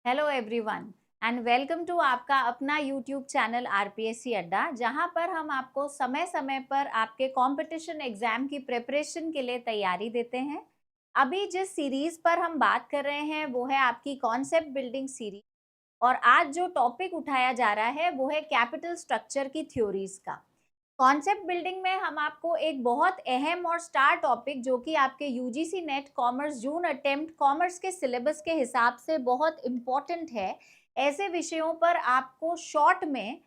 Hello everyone and welcome to आपका अपना YouTube channel RPSC अड्डा, जहां पर हम आपको समय समय पर आपके कंपटीशन एग्जाम की प्रिपरेशन के लिए तैयारी देते हैं। अभी जिस सीरीज पर हम बात कर रहे हैं वो है आपकी कॉन्सेप्ट बिल्डिंग सीरीज। और आज जो टॉपिक उठाया जा रहा है वो है कैपिटल स्ट्रक्चर की थ्योरीज का। कॉन्सेप्ट बिल्डिंग में हम आपको एक बहुत अहम और स्टार टॉपिक, जो कि आपके यूजीसी नेट कॉमर्स जून अटेम्प्ट कॉमर्स के सिलेबस के हिसाब से बहुत इम्पोर्टेंट है, ऐसे विषयों पर आपको शॉर्ट में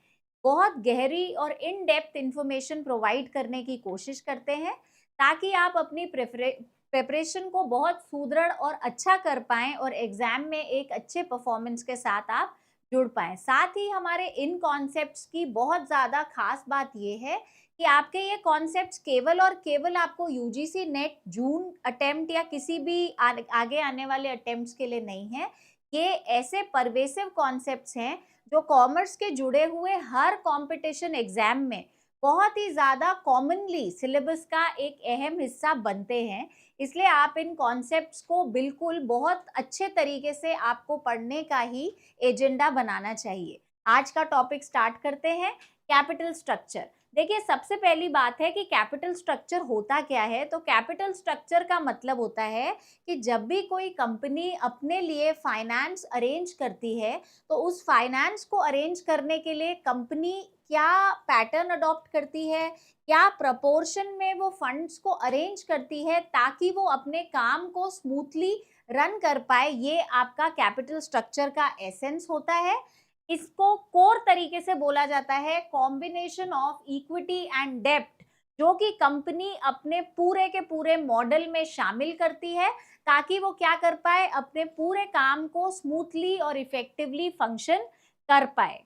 बहुत गहरी और इन डेप्थ इंफॉर्मेशन प्रोवाइड करने की कोशिश करते हैं, ताकि आप अपनी प्रिपरेशन को बहुत सुदृढ़ और अच्छा कर पाएं और एग्जाम में एक अच्छे परफॉर्मेंस के साथ आप जुड़ पाए। साथ ही हमारे इन कॉन्सेप्ट्स की बहुत ज़्यादा खास बात यह है कि आपके ये कॉन्सेप्ट्स केवल और केवल आपको यूजीसी नेट जून अटेम्प्ट या किसी भी आगे आने वाले अटेम्प्ट्स के लिए नहीं है। ये ऐसे परवेसिव कॉन्सेप्ट्स हैं जो कॉमर्स के जुड़े हुए हर कंपटीशन एग्जाम में बहुत ही ज़्यादा कॉमनली सिलेबस का एक अहम हिस्सा बनते हैं। इसलिए आप इन कॉन्सेप्ट्स को बिल्कुल बहुत अच्छे तरीके से आपको पढ़ने का ही एजेंडा बनाना चाहिए। आज का टॉपिक स्टार्ट करते हैं, कैपिटल स्ट्रक्चर। देखिए, सबसे पहली बात है कि कैपिटल स्ट्रक्चर होता क्या है। तो कैपिटल स्ट्रक्चर का मतलब होता है कि जब भी कोई कंपनी अपने लिए फाइनेंस अरेंज करती है, तो उस फाइनेंस को अरेंज करने के लिए कंपनी क्या पैटर्न अडॉप्ट करती है, क्या प्रपोर्शन में वो फंड्स को अरेंज करती है ताकि वो अपने काम को स्मूथली रन कर पाए। ये आपका कैपिटल स्ट्रक्चर का एसेंस होता है। इसको कोर तरीके से बोला जाता है कॉम्बिनेशन ऑफ इक्विटी एंड डेब्ट, जो कि कंपनी अपने पूरे के पूरे मॉडल में शामिल करती है ताकि वो क्या कर पाए, अपने पूरे काम को स्मूथली और इफेक्टिवली फंक्शन कर पाए।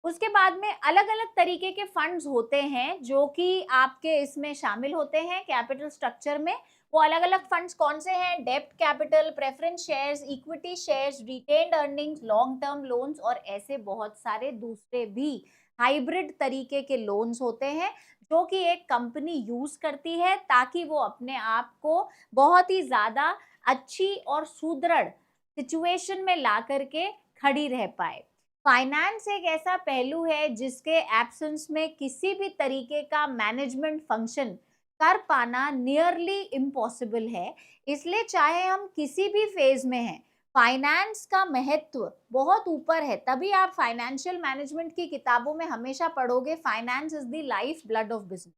उसके बाद में अलग अलग तरीके के फंड्स होते हैं जो कि आपके इसमें शामिल होते हैं कैपिटल स्ट्रक्चर में। वो अलग अलग फंड्स कौन से हैं? डेब्ट capital, preference shares, equity shares, retained earnings, long term loans और ऐसे बहुत सारे दूसरे भी हाइब्रिड तरीके के लोन्स होते हैं जो कि एक कंपनी यूज करती है ताकि वो अपने आप को बहुत ही ज्यादा अच्छी और सुदृढ़ सिचुएशन में ला करके खड़ी रह पाए। फाइनेंस एक ऐसा पहलू है जिसके एब्सेंस में किसी भी तरीके का मैनेजमेंट फंक्शन कर पाना नियरली इम्पॉसिबल है। इसलिए चाहे हम किसी भी फेज में हैं, फाइनेंस का महत्व बहुत ऊपर है। तभी आप फाइनेंशियल मैनेजमेंट की किताबों में हमेशा पढ़ोगे finance is the life blood of business.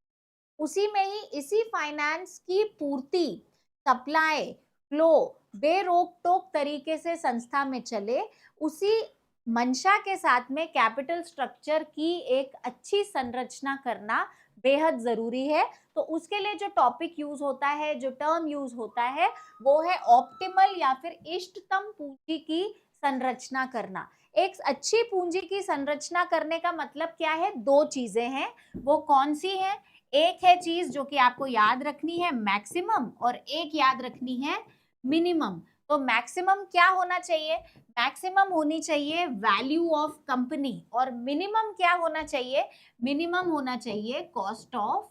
उसी में ही इसी फाइनेंस की पूर्ति, सप्लाई, फ्लो बेरोक टोक तरीके से संस्था में चले, उसी मंशा के साथ में कैपिटल स्ट्रक्चर की एक अच्छी संरचना करना बेहद जरूरी है। तो उसके लिए जो टॉपिक यूज होता है, जो टर्म यूज होता है, वो है ऑप्टिमल या फिर इष्टतम पूंजी की संरचना करना। एक अच्छी पूंजी की संरचना करने का मतलब क्या है? दो चीजें हैं। वो कौन सी है? एक है चीज जो कि आपको याद रखनी है, मैक्सिमम, और एक याद रखनी है मिनिमम। तो मैक्सिमम क्या होना चाहिए? मैक्सिमम होनी चाहिए वैल्यू ऑफ कंपनी। और मिनिमम क्या होना चाहिए? मिनिमम होना चाहिए कॉस्ट ऑफ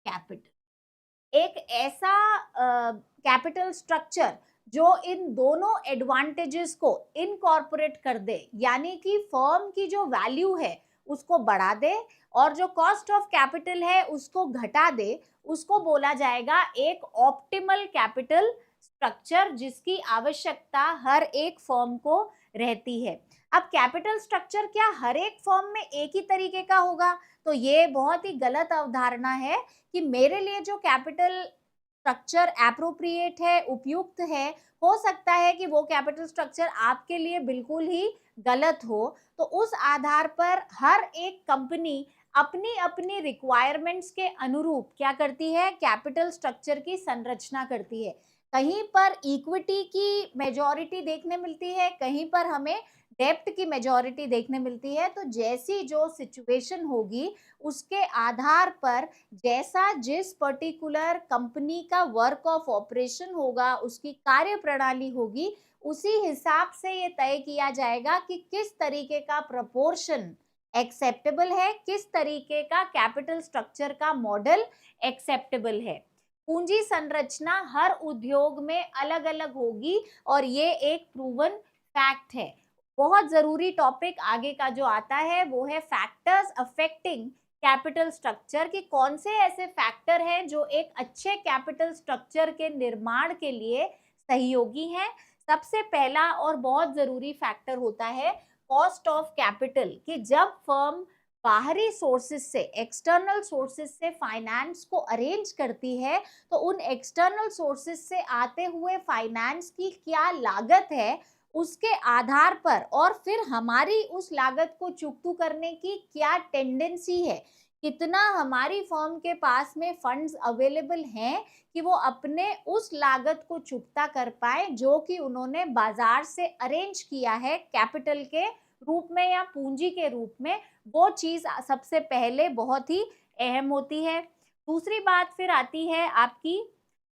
कैपिटल। एक ऐसा कैपिटल स्ट्रक्चर जो इन दोनों एडवांटेजेस को इनकॉर्पोरेट कर दे, यानी कि फर्म की जो वैल्यू है उसको बढ़ा दे और जो कॉस्ट ऑफ कैपिटल है उसको घटा दे, उसको बोला जाएगा एक ऑप्टिमल कैपिटल स्ट्रक्चर, जिसकी आवश्यकता हर एक फर्म को रहती है। अब कैपिटल स्ट्रक्चर क्या हर एक फर्म में एक ही तरीके का होगा? तो ये बहुत ही गलत अवधारणा है कि मेरे लिए जो कैपिटल स्ट्रक्चर एप्रोप्रिएट है, उपयुक्त है, हो सकता है कि वो कैपिटल स्ट्रक्चर आपके लिए बिल्कुल ही गलत हो। तो उस आधार पर हर एक कंपनी अपनी अपनी रिक्वायरमेंट्स के अनुरूप क्या करती है? कैपिटल स्ट्रक्चर की संरचना करती है। कहीं पर इक्विटी की मेजॉरिटी देखने मिलती है, कहीं पर हमें डेब्ट की मेजॉरिटी देखने मिलती है। तो जैसी जो सिचुएशन होगी उसके आधार पर, जैसा जिस पर्टिकुलर कंपनी का वर्क ऑफ ऑपरेशन होगा, उसकी कार्य प्रणाली होगी, उसी हिसाब से ये तय किया जाएगा कि किस तरीके का प्रपोर्शन एक्सेप्टेबल है, किस तरीके का कैपिटल स्ट्रक्चर का मॉडल एक्सेप्टेबल है। पूंजी संरचना हर उद्योग में अलग अलग होगी और ये एक प्रूवन फैक्ट है। बहुत जरूरी टॉपिक आगे का जो आता है वो है फैक्टर्स अफेक्टिंग कैपिटल स्ट्रक्चर, कि कौन से ऐसे फैक्टर हैं जो एक अच्छे कैपिटल स्ट्रक्चर के निर्माण के लिए सहयोगी हैं। सबसे पहला और बहुत जरूरी फैक्टर होता है कॉस्ट ऑफ कैपिटल, कि जब फर्म बाहरी सोर्सेस से, एक्सटर्नल सोर्सेस से फाइनेंस को अरेंज करती है, तो उन एक्सटर्नल सोर्सेस से आते हुए फाइनेंस की क्या लागत है, उसके आधार पर, और फिर हमारी उस लागत को चुकतू करने की क्या टेंडेंसी है, कितना हमारी फर्म के पास में फंड्स अवेलेबल हैं कि वो अपने उस लागत को चुकता कर पाए जो कि उन्होंने बाजार से अरेंज किया है कैपिटल के रूप में या पूंजी के रूप में, वो चीज सबसे पहले बहुत ही अहम होती है। दूसरी बात फिर आती है आपकी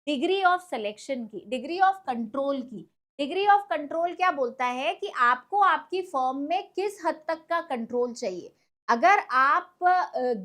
डिग्री ऑफ सिलेक्शन की, डिग्री ऑफ कंट्रोल की। डिग्री ऑफ कंट्रोल क्या बोलता है कि आपको आपकी फर्म में किस हद तक का कंट्रोल चाहिए। अगर आप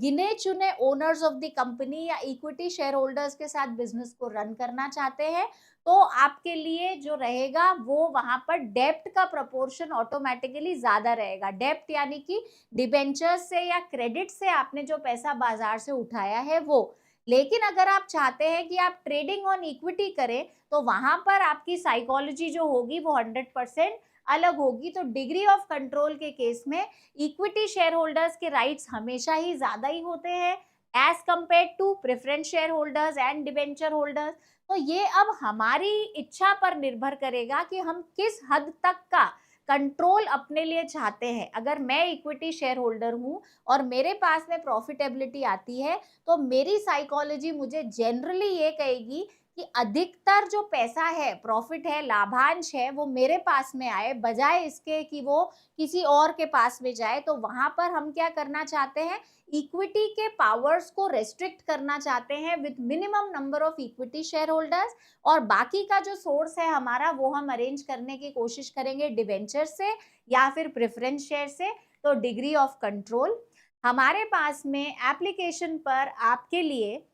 गिने चुने ओनर्स ऑफ द कंपनी या इक्विटी शेयर होल्डर्स के साथ बिजनेस को रन करना चाहते हैं, तो आपके लिए जो रहेगा वो वहां पर डेप्ट का प्रोपोर्शन ऑटोमेटिकली ज्यादा रहेगा। डेप्ट यानी कि डिबेंचर्स से या क्रेडिट से आपने जो पैसा बाजार से उठाया है वो। लेकिन अगर आप चाहते हैं कि आप ट्रेडिंग ऑन इक्विटी करें, तो वहां पर आपकी साइकोलॉजी जो होगी वो 100% अलग होगी। तो डिग्री ऑफ कंट्रोल के केस में इक्विटी शेयर होल्डर्स के राइट्स हमेशा ही ज्यादा ही होते हैं as compare to preference share holders and debenture holders. तो ये अब हमारी इच्छा पर निर्भर करेगा कि हम किस हद तक का कंट्रोल अपने लिए चाहते हैं। अगर मैं इक्विटी शेयर होल्डर हूं और मेरे पास में प्रॉफिटेबिलिटी आती है, तो मेरी साइकोलॉजी मुझे जनरली ये कहेगी कि अधिकतर जो पैसा है, प्रॉफिट है, लाभांश है, वो मेरे पास में आए बजाय इसके कि वो किसी और के पास में जाए। तो वहां पर हम क्या करना चाहते हैं, इक्विटी के पावर्स को रेस्ट्रिक्ट करना चाहते हैं with minimum number of equity share holders, और बाकी का जो सोर्स है हमारा वो हम अरेंज करने की कोशिश करेंगे डिवेंचर से या फिर प्रेफरेंस शेयर से। तो डिग्री ऑफ कंट्रोल हमारे पास में एप्लीकेशन पर आपके लिए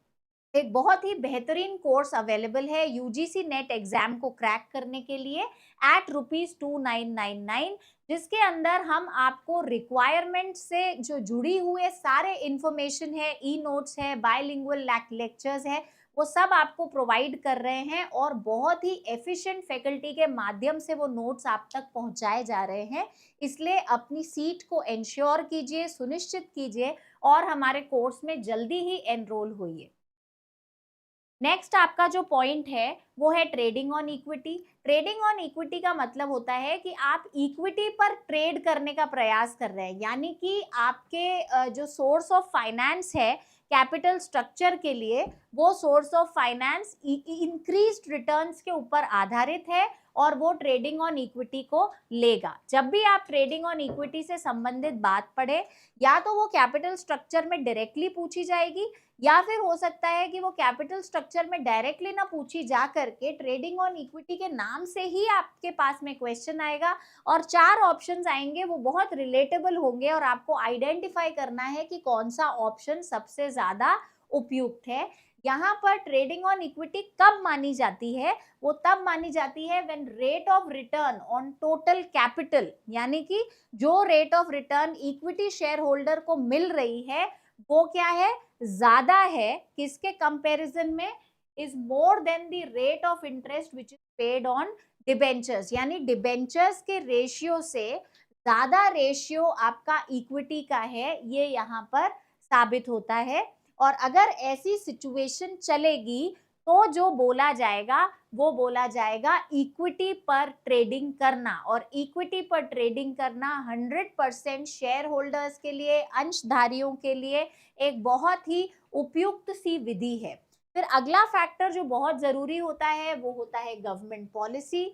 एक बहुत ही बेहतरीन कोर्स अवेलेबल है यूजीसी नेट एग्जाम को क्रैक करने के लिए एट ₹2999, जिसके अंदर हम आपको रिक्वायरमेंट से जो जुड़ी हुए सारे इंफॉर्मेशन है, ई नोट्स है, बायलिंगुअल लेक्चर्स है, वो सब आपको प्रोवाइड कर रहे हैं और बहुत ही एफिशिएंट फैकल्टी के माध्यम से वो नोट्स आप तक पहुंचाए जा रहे हैं। इसलिए अपनी सीट को इंश्योर कीजिए, सुनिश्चित कीजिए और हमारे कोर्स में जल्दी ही एनरोल होइए। नेक्स्ट आपका जो पॉइंट है वो है trading on equity. Trading on equity का मतलब होता है कि आप इक्विटी पर ट्रेड करने का प्रयास कर रहे हैं, यानी कि आपके जो सोर्स ऑफ फाइनेंस है कैपिटल स्ट्रक्चर के लिए, वो source of finance increased returns के ऊपर आधारित है और वो ट्रेडिंग ऑन इक्विटी को लेगा। जब भी आप ट्रेडिंग ऑन इक्विटी से संबंधित बात पढ़े, या तो वो कैपिटल स्ट्रक्चर में डायरेक्टली पूछी जाएगी, या फिर हो सकता है कि वो कैपिटल स्ट्रक्चर में डायरेक्टली ना पूछी जा करके ट्रेडिंग ऑन इक्विटी के नाम से ही आपके पास में क्वेश्चन आएगा और 4 ऑप्शंस आएंगे, वो बहुत रिलेटेबल होंगे और आपको आइडेंटिफाई करना है कि कौन सा ऑप्शन सबसे ज्यादा उपयुक्त है। यहाँ पर ट्रेडिंग ऑन इक्विटी कब मानी जाती है, वो तब मानी जाती है when rate of return on total capital, यानी कि जो rate of return equity share holder को मिल रही है वो क्या है, ज्यादा है किसके कंपैरिजन में, is more than the rate of interest which is paid on debentures, यानी डिबेंचर्स के रेशियो से ज्यादा रेशियो आपका इक्विटी का है, ये यहाँ पर साबित होता है। और अगर ऐसी सिचुएशन चलेगी तो जो बोला जाएगा वो बोला जाएगा इक्विटी पर ट्रेडिंग करना, और इक्विटी पर ट्रेडिंग करना 100% शेयर होल्डर्स के लिए, अंशधारियों के लिए एक बहुत ही उपयुक्त सी विधि है। फिर अगला फैक्टर जो बहुत जरूरी होता है वो होता है गवर्नमेंट पॉलिसी।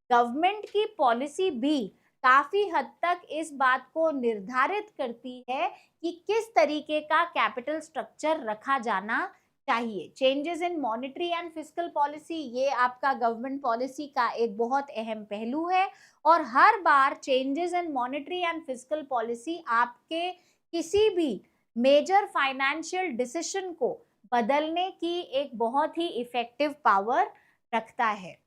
गवर्नमेंट की पॉलिसी भी काफी हद तक इस बात को निर्धारित करती है कि किस तरीके का कैपिटल स्ट्रक्चर रखा जाना चाहिए। Changes in monetary and fiscal policy, ये आपका गवर्नमेंट पॉलिसी का एक बहुत अहम पहलू है, और हर बार changes in monetary and fiscal policy आपके किसी भी मेजर फाइनेंशियल डिसीजन को बदलने की एक बहुत ही इफेक्टिव पावर रखता है।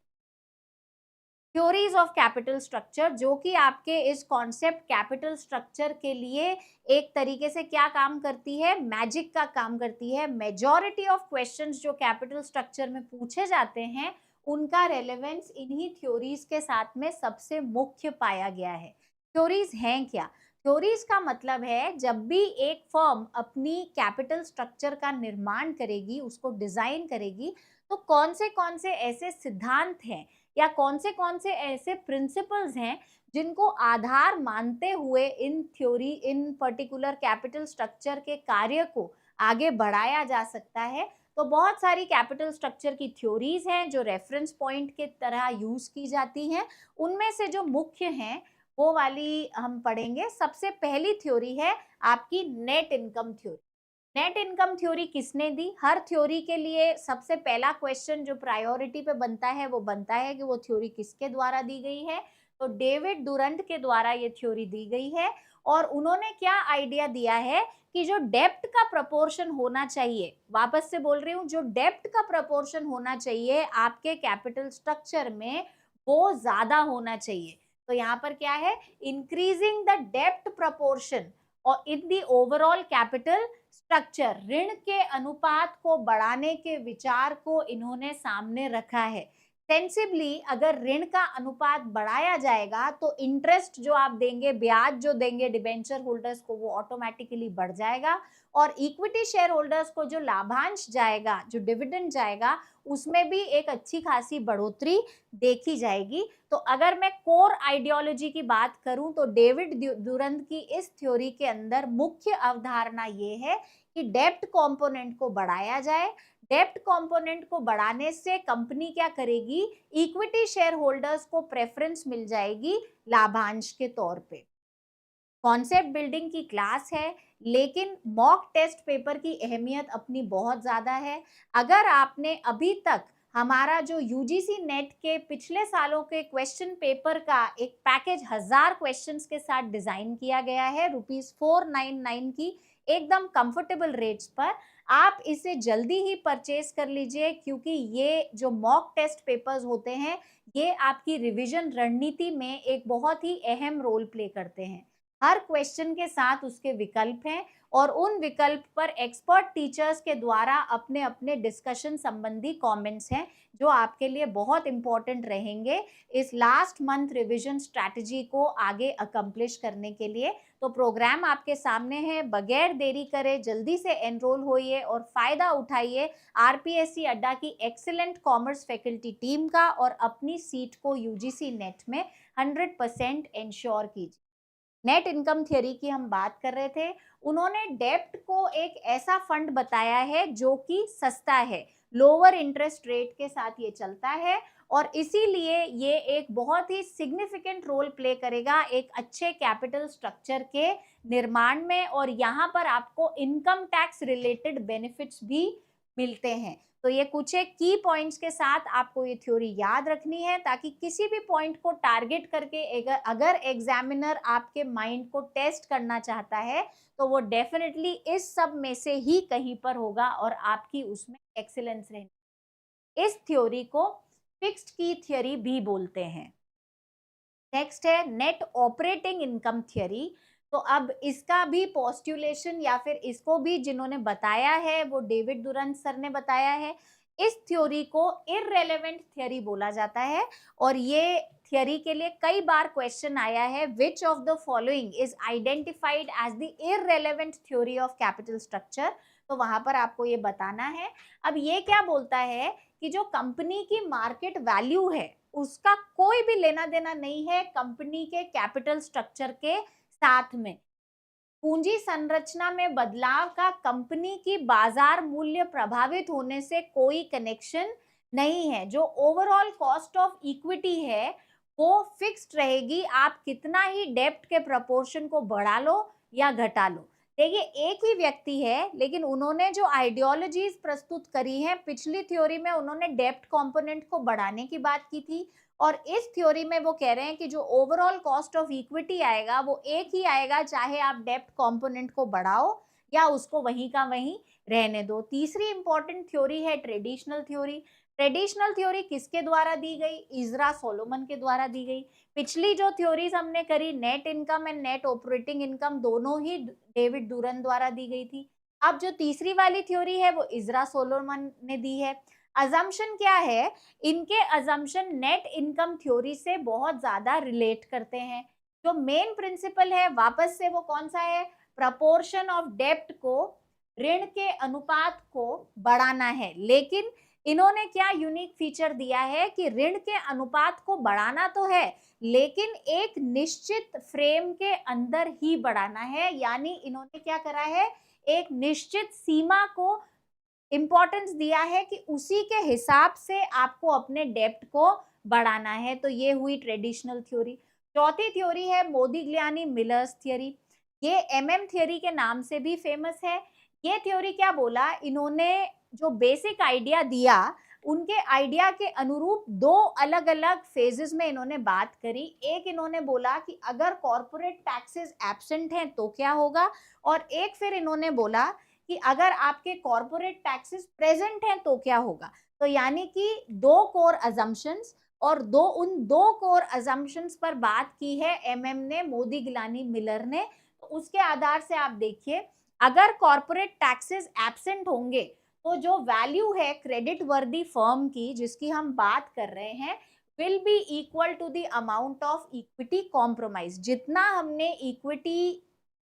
थ्योरीज ऑफ कैपिटल स्ट्रक्चर, जो कि आपके इस कॉन्सेप्ट कैपिटल स्ट्रक्चर के लिए एक तरीके से क्या काम करती है, मैजिक का काम करती है। मेजॉरिटी ऑफ क्वेश्चंस जो कैपिटल स्ट्रक्चर में पूछे जाते हैं उनका रेलेवेंस इन्हीं थ्योरीज के साथ में सबसे मुख्य पाया गया है। थ्योरीज हैं क्या? थ्योरीज का मतलब है जब भी एक फर्म अपनी कैपिटल स्ट्रक्चर का निर्माण करेगी, उसको डिजाइन करेगी, तो कौन से ऐसे सिद्धांत हैं या कौन से ऐसे प्रिंसिपल्स हैं जिनको आधार मानते हुए इन पर्टिकुलर कैपिटल स्ट्रक्चर के कार्य को आगे बढ़ाया जा सकता है। तो बहुत सारी कैपिटल स्ट्रक्चर की थ्योरीज हैं जो रेफरेंस पॉइंट के तरह यूज की जाती हैं। उनमें से जो मुख्य हैं वो वाली हम पढ़ेंगे। सबसे पहली थ्योरी है आपकी net income theory. Net income theory किसने दी? हर थ्योरी के लिए सबसे पहला क्वेश्चन जो प्रायोरिटी पे बनता है वो बनता है कि वो थ्योरी किसके द्वारा दी गई है। तो डेविड डुरंट के द्वारा ये थ्योरी दी गई है और उन्होंने क्या आइडिया दिया है कि जो डेप्थ का प्रपोर्शन होना चाहिए, वापस से बोल रही हूँ, जो डेप्थ का प्रपोर्शन होना चाहिए आपके कैपिटल स्ट्रक्चर में वो ज्यादा होना चाहिए। तो यहाँ पर क्या है, इंक्रीजिंग द डेप्थ प्रपोर्शन और इन दी ओवरऑल कैपिटल स्ट्रक्चर, ऋण के अनुपात को बढ़ाने के विचार को इन्होंने सामने रखा है। सेंसिबली अगर ऋण का अनुपात बढ़ाया जाएगा तो इंटरेस्ट जो आप देंगे, ब्याज जो देंगे डिबेंचर होल्डर्स को, वो ऑटोमेटिकली बढ़ जाएगा और इक्विटी शेयर होल्डर्स को जो लाभांश जाएगा, जो डिविडेंड जाएगा, उसमें भी एक अच्छी खासी बढ़ोतरी देखी जाएगी। तो अगर मैं कोर आइडियोलॉजी की बात करूं तो डेविड डुरंट की इस थ्योरी के अंदर मुख्य अवधारणा ये है कि डेप्ट कंपोनेंट को बढ़ाया जाए। डेप्ट कंपोनेंट को बढ़ाने से कंपनी क्या करेगी, इक्विटी शेयर होल्डर्स को प्रेफरेंस मिल जाएगी लाभांश के तौर पे। कॉन्सेप्ट बिल्डिंग की क्लास है, लेकिन मॉक टेस्ट पेपर की अहमियत अपनी बहुत ज्यादा है। अगर आपने अभी तक हमारा जो यूजीसी नेट के पिछले सालों के क्वेश्चन पेपर का एक पैकेज 1000 क्वेश्चंस के साथ डिजाइन किया गया है ₹499 की एकदम कंफर्टेबल रेट्स पर, आप इसे जल्दी ही परचेज कर लीजिए, क्योंकि ये जो मॉक टेस्ट पेपर्स होते हैं ये आपकी रिवीजन रणनीति में एक बहुत ही अहम रोल प्ले करते हैं। हर क्वेश्चन के साथ उसके विकल्प हैं और उन विकल्प पर एक्सपर्ट टीचर्स के द्वारा अपने अपने डिस्कशन संबंधी कमेंट्स हैं जो आपके लिए बहुत इंपॉर्टेंट रहेंगे इस लास्ट मंथ रिवीजन स्ट्रैटेजी को आगे अकम्प्लिश करने के लिए। तो प्रोग्राम आपके सामने है, बगैर देरी करे जल्दी से एनरोल होइए और फायदा उठाइए आरपीएससी अड्डा की एक्सीलेंट कॉमर्स फैकल्टी टीम का और अपनी सीट को यूजीसी नेट में 100% इंश्योर कीजिए। नेट इनकम थ्योरी की हम बात कर रहे थे। उन्होंने डेप्ट को एक ऐसा फंड बताया है जो कि सस्ता है, लोअर इंटरेस्ट रेट के साथ ये चलता है और इसीलिए ये एक बहुत ही सिग्निफिकेंट रोल प्ले करेगा एक अच्छे कैपिटल स्ट्रक्चर के निर्माण में और यहाँ पर आपको इनकम टैक्स रिलेटेड बेनिफिट्स भी मिलते हैं। तो ये कुछ एक की पॉइंट्स के साथ आपको ये थ्योरी याद रखनी है ताकि किसी भी पॉइंट को टारगेट करके अगर एग्जामिनर आपके माइंड को टेस्ट करना चाहता है तो वो डेफिनेटली इस सब में से ही कहीं पर होगा और आपकी उसमें एक्सीलेंस रहनी। इस थ्योरी को फिक्स्ड की थ्योरी भी बोलते हैं। नेक्स्ट है नेट ऑपरेटिंग इनकम थ्योरी। तो अब इसका भी पोस्टुलेशन या फिर इसको भी जिन्होंने बताया है वो डेविड डुरंट सर ने बताया है। इस थ्योरी को इररेलेवेंट थ्योरी बोला जाता है और ये थ्योरी के लिए कई बार क्वेश्चन आया है, which of the following is identified as the irrelevant theory of capital structure. तो वहां पर आपको ये बताना है। अब ये क्या बोलता है कि जो कंपनी की मार्केट वैल्यू है उसका कोई भी लेना देना नहीं है कंपनी के कैपिटल स्ट्रक्चर के साथ में। पूंजी संरचना में बदलाव का कंपनी की बाजार मूल्य प्रभावित होने से कोई कनेक्शन नहीं है। जो ओवरऑल कॉस्ट ऑफ इक्विटी है वो फिक्स्ड रहेगी, आप कितना ही डेप्ट के प्रपोर्शन को बढ़ा लो या घटा लो। देखिए एक ही व्यक्ति है लेकिन उन्होंने जो आइडियोलॉजीज प्रस्तुत करी हैं, पिछली थ्योरी में उन्होंने डेप्ट कंपोनेंट को बढ़ाने की बात की थी और इस थ्योरी में वो कह रहे हैं कि जो ओवरऑल कॉस्ट ऑफ इक्विटी आएगा वो एक ही आएगा, चाहे आप डेप्ट कंपोनेंट को बढ़ाओ या उसको वहीं का वहीं रहने दो। तीसरी इंपॉर्टेंट थ्योरी है ट्रेडिशनल थ्योरी। ट्रेडिशनल थ्योरी किसके द्वारा दी गई? इजरा सोलोमन के द्वारा दी गई। पिछली जो थ्योरीज हमने करी, net income and net operating income, दोनों ही डेविड डूरन द्वारा दी गई थी। अब जो तीसरी वाली थ्योरी है वो इजरा सोलोमन ने दी है। अजम्पशन क्या है? इनके अजम्पशन नेट इनकम थ्योरी से बहुत ज्यादा रिलेट करते हैं। जो मेन प्रिंसिपल है वापस से वो कौन सा है? प्रपोर्शन ऑफ डेप्ट को, ऋण के अनुपात को बढ़ाना है। लेकिन इन्होंने क्या यूनिक फीचर दिया है कि ऋण के अनुपात को बढ़ाना तो है, लेकिन एक निश्चित फ्रेम के अंदर ही बढ़ाना है। यानी इन्होंने क्या करा है? एक निश्चित सीमा को इंपॉर्टेंस दिया है कि उसी के हिसाब से आपको अपने डेप्ट को बढ़ाना है। तो ये हुई ट्रेडिशनल थ्योरी। चौथी थ्योरी है मोदिग्लियानी मिलर्स थ्योरी। ये एमएम थ्योरी के नाम से भी फेमस है। ये थ्योरी क्या बोला? इन्होंने जो बेसिक आइडिया दिया, उनके आइडिया के अनुरूप दो अलग अलग फेजेस में इन्होंने बात करी। एक इन्होंने बोला कि अगर कॉर्पोरेट टैक्सेस एब्सेंट हैं तो क्या होगा, और एक फिर इन्होंने बोला कि अगर आपके कॉर्पोरेट टैक्सेस प्रेजेंट हैं तो क्या होगा। तो यानी कि दो कोर अजम्पशंस, और उन दो कोर अजम्पशंस पर बात की है एमएम ने, मोदिग्लियानी मिलर ने। तो उसके आधार से आप देखिए, अगर कॉर्पोरेट टैक्सेस एब्सेंट होंगे तो जो वैल्यू है क्रेडिट वर्दी फर्म की जिसकी हम बात कर रहे हैं, will be equal to the amount of equity compromise. जितना हमने इक्विटी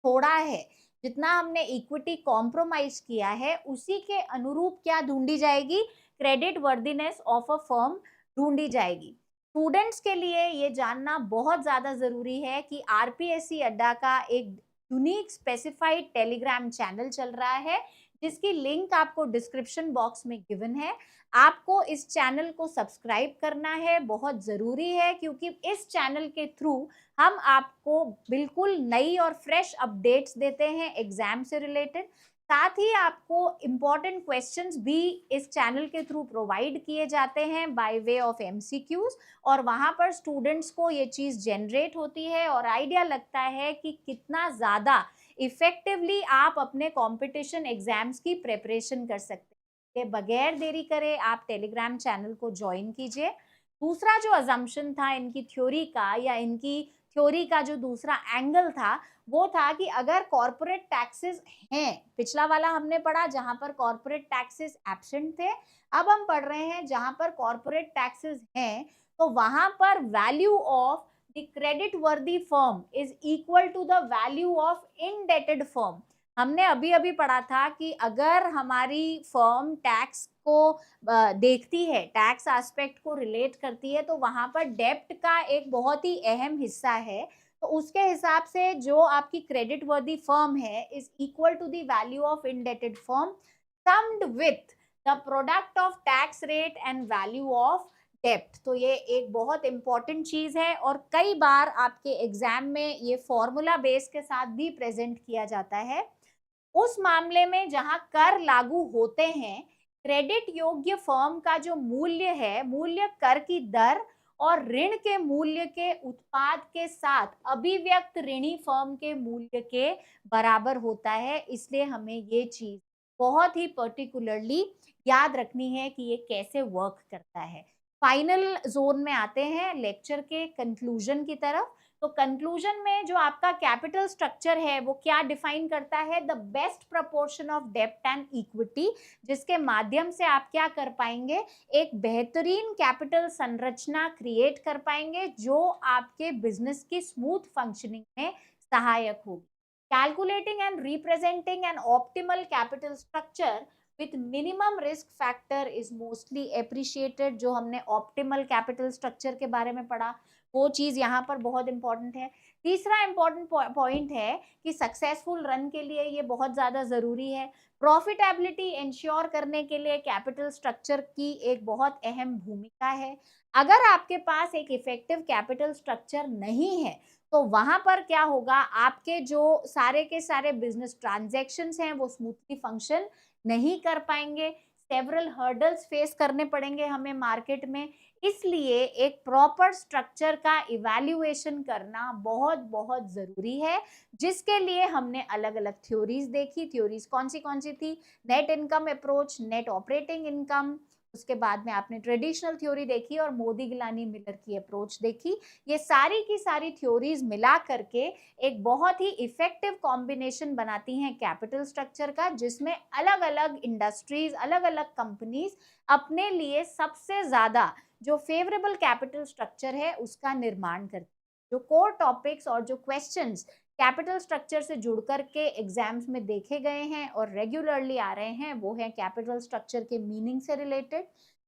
छोड़ा है, जितना हमने इक्विटी कॉम्प्रोमाइज किया है, उसी के अनुरूप क्या ढूंढी जाएगी? Credit worthiness of a firm ढूंढी जाएगी। स्टूडेंट्स के लिए ये जानना बहुत ज्यादा जरूरी है कि आरपीएससी अड्डा का एक यूनिक स्पेसिफाइड टेलीग्राम चैनल चल रहा है, जिसकी लिंक आपको डिस्क्रिप्शन बॉक्स में गिवन है। आपको इस चैनल को सब्सक्राइब करना है, बहुत जरूरी है, क्योंकि इस चैनल के थ्रू हम आपको बिल्कुल नई और फ्रेश अपडेट्स देते हैं एग्जाम से रिलेटेड। साथ ही आपको इम्पॉर्टेंट क्वेश्चंस भी इस चैनल के थ्रू प्रोवाइड किए जाते हैं बाय वे ऑफ एमसीक्यूज, और वहां पर स्टूडेंट्स को ये चीज जनरेट होती है और आइडिया लगता है कि कितना ज्यादा इफेक्टिवली आप अपने कंपटीशन एग्जाम्स की प्रिपरेशन कर सकते हैं। बगैर देरी करे आप टेलीग्राम चैनल को ज्वाइन कीजिए। दूसरा जो अजम्पशन था इनकी थ्योरी का, या इनकी थ्योरी का जो दूसरा एंगल था, वो था कि अगर कॉर्पोरेट टैक्सेस हैं, पिछला वाला हमने पढ़ा जहां पर कॉर्पोरेट टैक्सेस एब्सेंट थे, अब हम पढ़ रहे हैं जहां पर कॉर्पोरेट टैक्सेस हैं, तो वहां पर वैल्यू ऑफ द क्रेडिट वर्दी firm is equal to the value of indebted firm. हमने अभी अभी पढ़ा था कि अगर हमारी फर्म टैक्स को देखती है, टैक्स एस्पेक्ट को रिलेट करती है, तो वहां पर डेप्ट का एक बहुत ही अहम हिस्सा है। तो उसके हिसाब से जो आपकी क्रेडिट वर्दी फर्म है is equal to the value of indebted firm summed with the product of tax rate and value of डेप्ट। तो ये एक बहुत इंपॉर्टेंट चीज है, और कई बार आपके एग्जाम में ये फॉर्मूला बेस के साथ भी प्रेजेंट किया जाता है। उस मामले में जहां कर लागू होते हैं, क्रेडिट योग्य फर्म का जो मूल्य है, मूल्य कर की दर और ऋण के मूल्य के उत्पाद के साथ अभिव्यक्त ऋणी फर्म के मूल्य के बराबर होता है। इसलिए हमें ये चीज बहुत ही पर्टिकुलरली याद रखनी है कि ये कैसे वर्क करता है। फाइनल जोन में आते हैं लेक्चर के कंक्लूजन की तरफ। तो कंक्लूजन में जो आपका कैपिटल स्ट्रक्चर है वो क्या डिफाइन करता है? द बेस्ट प्रपोर्शन ऑफ डेप्ट एंड इक्विटी, जिसके माध्यम से आप क्या कर पाएंगे? एक बेहतरीन कैपिटल संरचना क्रिएट कर पाएंगे जो आपके बिजनेस की स्मूथ फंक्शनिंग में सहायक होगी। Calculating and representing N optimal capital structure with minimum risk factor is mostly appreciated. जो हमने ऑप्टिमल कैपिटल स्ट्रक्चर के बारे में पढ़ा, वो चीज यहाँ पर बहुत इंपॉर्टेंट है। तीसरा इंपॉर्टेंट पॉइंट है कि सक्सेसफुल रन के लिए ये बहुत ज्यादा जरूरी है। प्रॉफिटेबिलिटी इंश्योर करने के लिए कैपिटल स्ट्रक्चर की एक बहुत अहम भूमिका है। अगर आपके पास एक इफेक्टिव कैपिटल स्ट्रक्चर नहीं है, तो वहां पर क्या होगा? आपके जो सारे के सारे बिजनेस ट्रांजैक्शंस हैं वो स्मूथली फंक्शन नहीं कर पाएंगे। सेवरल हर्डल्स फेस करने पड़ेंगे हमें मार्केट में। इसलिए एक प्रॉपर स्ट्रक्चर का इवैल्यूएशन करना बहुत बहुत जरूरी है, जिसके लिए हमने अलग अलग थ्योरीज देखी। थ्योरीज कौन सी थी? Net income approach, net operating income, उसके बाद में आपने ट्रेडिशनल थ्योरी देखी और मोदी गिलानी मिलर की अप्रोच देखी। ये सारी की सारी थ्योरीज मिला करके एक बहुत ही इफेक्टिव कॉम्बिनेशन बनाती हैं कैपिटल स्ट्रक्चर का, जिसमें अलग अलग इंडस्ट्रीज, अलग अलग कंपनीज अपने लिए सबसे ज्यादा जो फेवरेबल कैपिटल स्ट्रक्चर है उसका निर्माण करती हैं। जो कोर टॉपिक्स और जो क्वेश्चंस कैपिटल स्ट्रक्चर से जुड़ करके एग्जाम्स में देखे गए हैं और रेगुलरली आ रहे हैं, वो है कैपिटल स्ट्रक्चर के मीनिंग से related,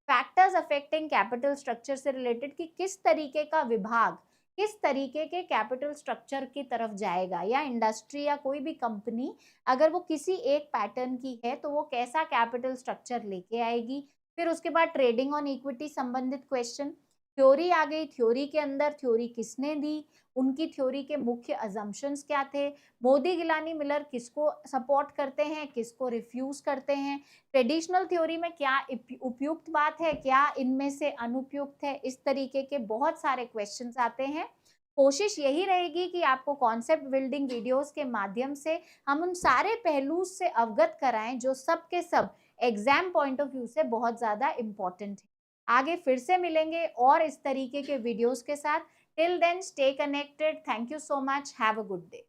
factors affecting capital structure से रिलेटेड कि किस तरीके का विभाग किस तरीके के कैपिटल स्ट्रक्चर की तरफ जाएगा, या इंडस्ट्री या कोई भी कंपनी अगर वो किसी एक पैटर्न की है तो वो कैसा कैपिटल स्ट्रक्चर लेके आएगी। फिर उसके बाद ट्रेडिंग ऑन इक्विटी संबंधित क्वेश्चन, थ्योरी आ गई, थ्योरी के अंदर थ्योरी किसने दी, उनकी थ्योरी के मुख्य अजम्पशंस क्या थे, मोदी गिलानी मिलर किसको सपोर्ट करते हैं, किसको रिफ्यूज करते हैं, ट्रेडिशनल थ्योरी में क्या उपयुक्त बात है, क्या इनमें से अनुपयुक्त है, इस तरीके के बहुत सारे क्वेश्चंस आते हैं। कोशिश यही रहेगी कि आपको कॉन्सेप्ट बिल्डिंग वीडियोस के माध्यम से हम उन सारे पहलू से अवगत कराएं जो सब के सब एग्जाम पॉइंट ऑफ व्यू से बहुत ज्यादा इंपॉर्टेंट है। आगे फिर से मिलेंगे और इस तरीके के वीडियोस के साथ। Till then stay connected. Thank you so much. Have a good day.